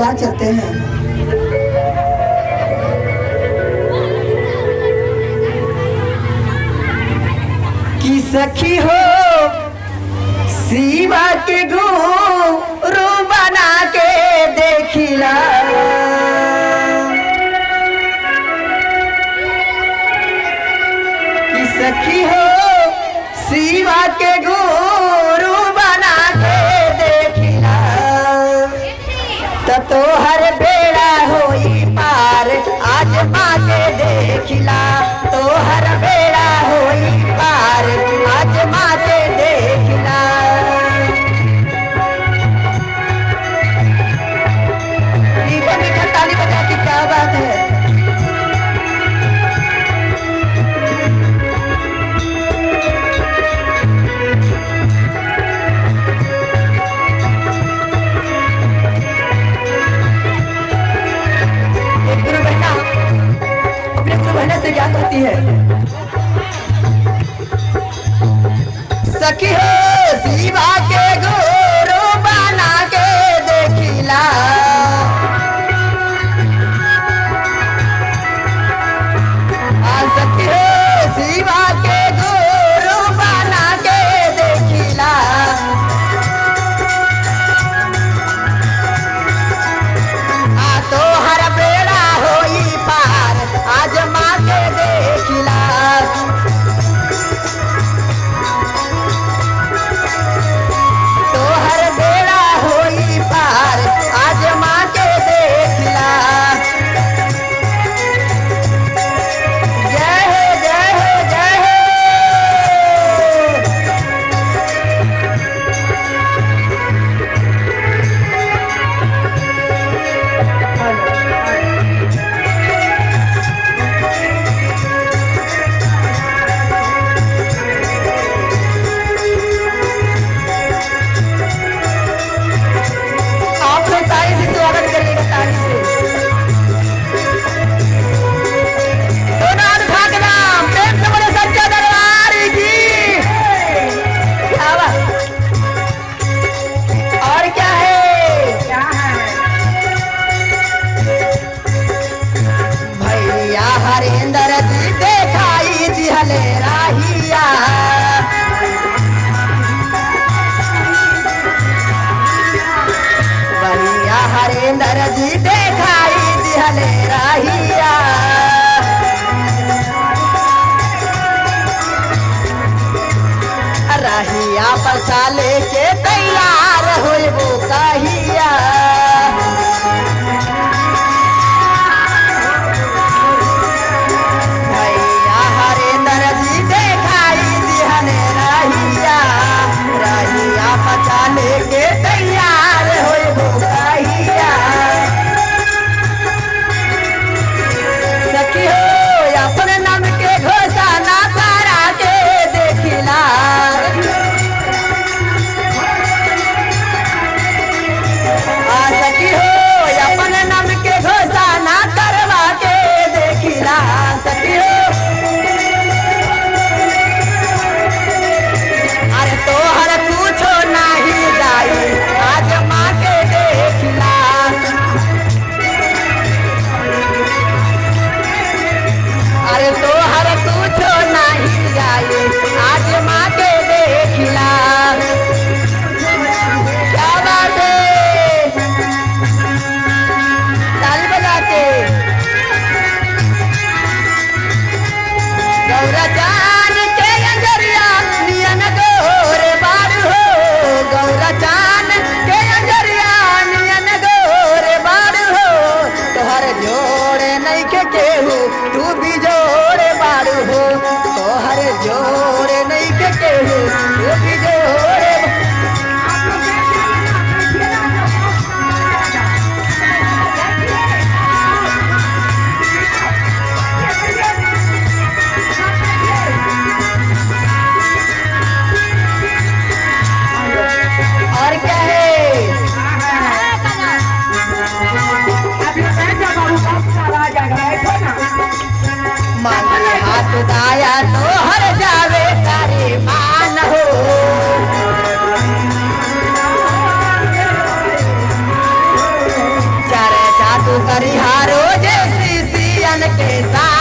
बात चलते हैं। कि सखी हो शिवा के गुरु बना के देखिला, कि सखी हो शिवा के गुरु बना के देखिला, तो हर बेड़ा होई पार आजमा के देखिला, तो हर बेड़ा होई पार आजमा के देखिला। मीठा मीठा ताली बजा के क्या बात है। से क्या कहती है, सखी हो शिवा के गुरु बना के देखिला, सखी हो शिवा के गुरु बना के देखिला, तो हर बेड़ा होई पार आजमा के देखिला, तो हर बेड़ा होई पार आजमा के देखिला। जय हो जय हो जय हो। हरेंद्र जी देखाई दिहले राहिया, भैया हरेंद्र जी देखाई दिहले राहिया, राहिया पर साले के तैयार होइबो कहिया, के तैयार होइबो कहिया। सखी हो अपने नाम के घोषणा करा के देखिला, सखी हो अपने नाम के घोषणा करवा के देखिला, सखी हो अरे तो हर पूछो नहीं जाई आजमा के देखिला, अरे तो हर पूछो नहीं जाई आजमा के देखिला। क्या बात है, ताली बजा के। गौरा चांद के अंजरिया नियन गोरे बारू हो, गौरा चांद के अंजरिया नियन गोरे बारू हो, तोहर जोड़े नहीं के केहू तू भी जोड़े बारू हो, तोहर जोड़े नहीं के केहू तू भी जोड़े। और क्या है, मांगे हाथ दाया तो हर जावे तारे मान हो, करिहारो जैसी सियन के साथ